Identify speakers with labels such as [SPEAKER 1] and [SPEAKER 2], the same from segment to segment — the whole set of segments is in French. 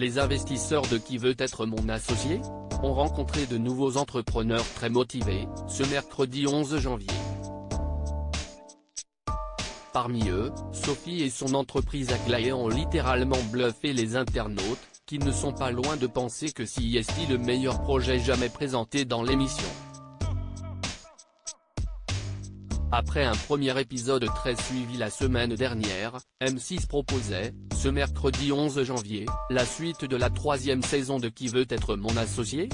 [SPEAKER 1] Les investisseurs de Qui veut être mon associé ont rencontré de nouveaux entrepreneurs très motivés, ce mercredi 11 janvier. Parmi eux, Sophie et son entreprise Aglaé ont littéralement bluffé les internautes, qui ne sont pas loin de penser que CIST le meilleur projet jamais présenté dans l'émission. Après un premier épisode très suivi la semaine dernière, M6 proposait, ce mercredi 11 janvier, la suite de la 3e saison de Qui veut être mon associé ?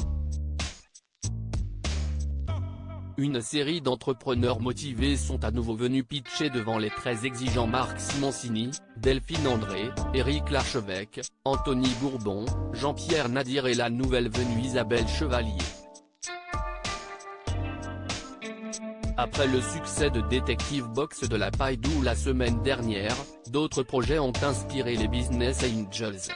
[SPEAKER 1] Une série d'entrepreneurs motivés sont à nouveau venus pitcher devant les très exigeants Marc Simoncini, Delphine André, Éric Larchevêque, Anthony Bourbon, Jean-Pierre Nadir et la nouvelle venue Isabelle Chevalier. Après le succès de Detective Box de la Paille-Doux la semaine dernière, d'autres projets ont inspiré les Business Angels.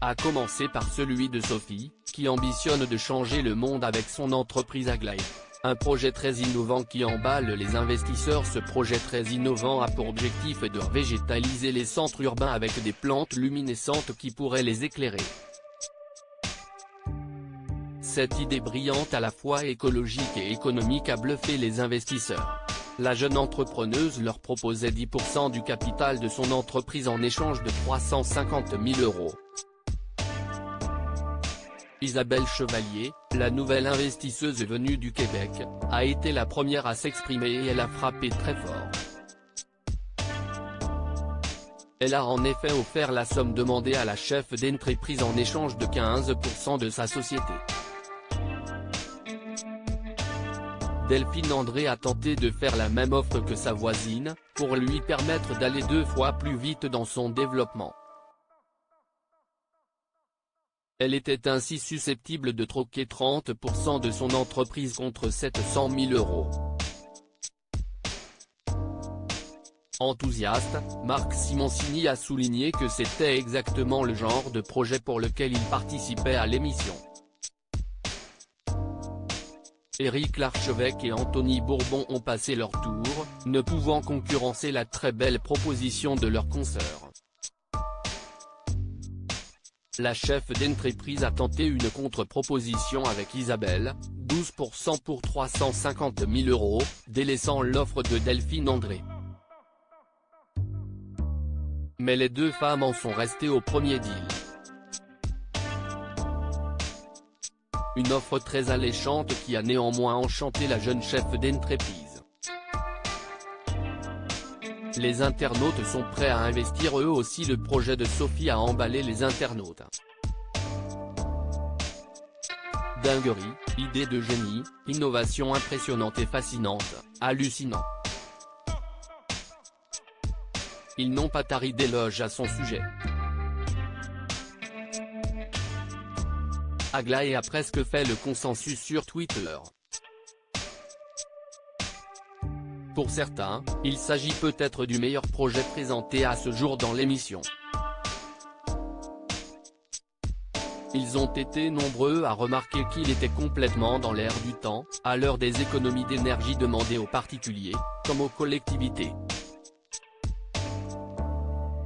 [SPEAKER 1] À commencer par celui de Sophie, qui ambitionne de changer le monde avec son entreprise Aglaé. Un projet très innovant qui emballe les investisseurs. Ce projet très innovant a pour objectif de végétaliser les centres urbains avec des plantes luminescentes qui pourraient les éclairer. Cette idée brillante à la fois écologique et économique a bluffé les investisseurs. La jeune entrepreneuse leur proposait 10% du capital de son entreprise en échange de 350 000 €. Isabelle Chevalier, la nouvelle investisseuse venue du Québec, a été la première à s'exprimer et elle a frappé très fort. Elle a en effet offert la somme demandée à la chef d'entreprise en échange de 15% de sa société. Delphine André a tenté de faire la même offre que sa voisine, pour lui permettre d'aller 2 fois plus vite dans son développement. Elle était ainsi susceptible de troquer 30% de son entreprise contre 700 000 €. Enthousiaste, Marc Simoncini a souligné que c'était exactement le genre de projet pour lequel il participait à l'émission. Éric Larchevêque et Anthony Bourbon ont passé leur tour, ne pouvant concurrencer la très belle proposition de leur consoeur. La chef d'entreprise a tenté une contre-proposition avec Isabelle, 12% pour 350 000 €, délaissant l'offre de Delphine André. Mais les deux femmes en sont restées au premier deal. Une offre très alléchante qui a néanmoins enchanté la jeune chef d'entreprise. Les internautes sont prêts à investir eux aussi. Le projet de Sophie a emballé les internautes. Dinguerie, idée de génie, innovation impressionnante et fascinante, hallucinant. Ils n'ont pas tari d'éloges à son sujet. Aglaé a presque fait le consensus sur Twitter. Pour certains, il s'agit peut-être du meilleur projet présenté à ce jour dans l'émission. Ils ont été nombreux à remarquer qu'il était complètement dans l'air du temps, à l'heure des économies d'énergie demandées aux particuliers, comme aux collectivités.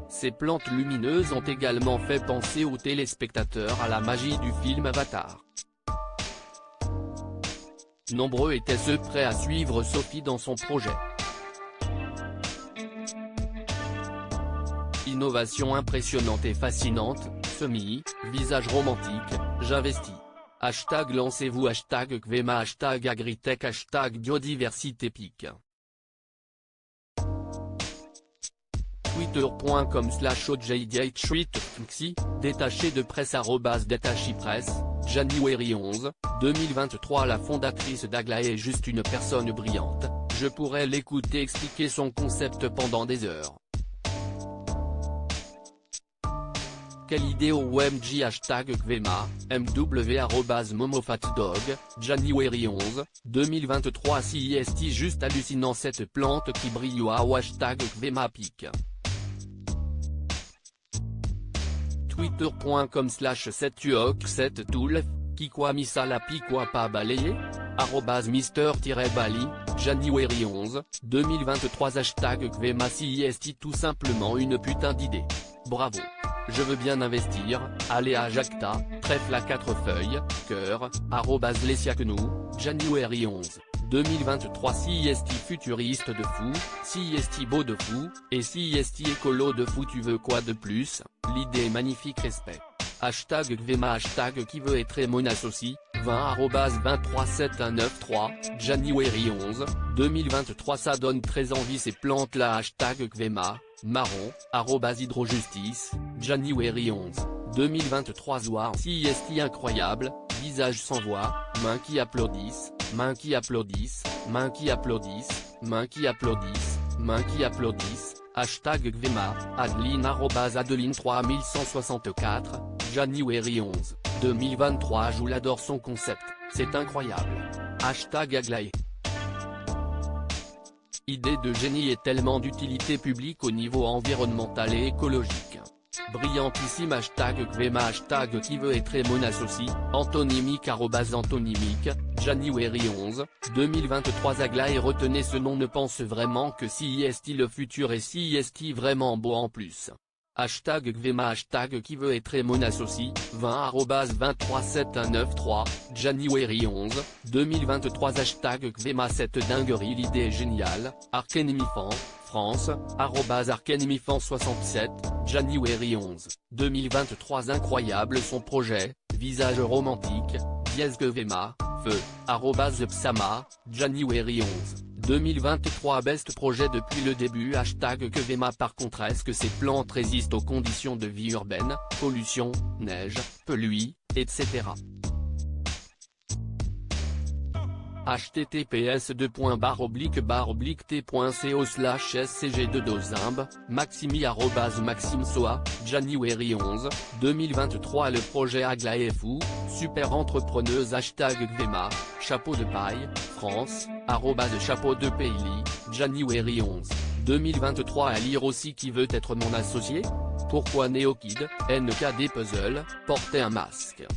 [SPEAKER 1] Ces plantes lumineuses ont également fait penser aux téléspectateurs à la magie du film Avatar. Nombreux étaient ceux prêts à suivre Sophie dans son projet. Innovation impressionnante et fascinante, visage romantique, j'investis. Hashtag lancez-vous, hashtag Kvema, hashtag Agritech, hashtag biodiversité pic. Twitter.com/OJDHTweetFunksi, détaché de presse @detachipresse, January 11, 2023. La fondatrice d'Aglaé est juste une personne brillante, je pourrais l'écouter expliquer son concept pendant des heures. Quelle idée OMG hashtag Kvema, MW @momofatdog, January 11, 2023. CIST juste hallucinant, cette plante qui brille. Wow hashtag Kvema pic. Twitter.com/7tuok7toulf, qui quoi misala pi quoi pas balayé, @mister-bali, January 11, 2023. Hashtag Kvema CIST, tout simplement une putain d'idée. Bravo. je veux bien investir, allez à Jacta, trèfle à 4 feuilles, cœur, @lesiaknou, January 11. 2023 CIST futuriste de fou, CIST beau de fou, et CIST écolo de fou. Tu veux quoi de plus? L'idée est magnifique, respect. Hashtag Gvema, hashtag qui veut être mon associé, 20 @23719 January 11, 2023. Ça donne très envie ces plantes là. Hashtag Gvema, marron, @hydrojustice, January 11, 2023. Zoar CIST incroyable, visage sans voix, mains qui applaudissent, mains qui applaudissent, mains qui applaudissent, mains qui applaudissent, mains qui applaudissent. Hashtag Gvema, Adeline @Adeline 3164, January 11, 2023. Je l'adore son concept, c'est incroyable. Hashtag Aglaé. Idée de génie et tellement d'utilité publique au niveau environnemental et écologique. Brillantissime. Hashtag Gvema, hashtag qui veut être mon associé, antonymique @antonymique, January 11, 2023. Aglaé, retenez ce nom, ne pense vraiment que CIST le futur et CIST vraiment beau en plus. Hashtag Gvema, hashtag qui veut être mon associé, 20 @23719 January 11, 2023. Hashtag Gvema, cette dinguerie, l'idée est géniale, Arkenimifan, France, @Arkenimifan 67, January 11, 2023. Incroyable son projet, visage romantique, dièse Gvema, feu, @Psama, January 11, 2023. Best projet depuis le début. Hashtag Gvema. Par contre, est-ce que ces plantes résistent aux conditions de vie urbaine, pollution, neige, pluie, etc. https://t.co/scg2dozimb, maximi @maximsoa, January 11, 2023. Le projet Aglaé est fou, super entrepreneuse. Hashtag Gvema, chapeau de paille, France, @chapeau de Pailly, January 11, 2023. À lire aussi qui veut être mon associé? Pourquoi NeoKid, NKD Puzzle, porter un masque?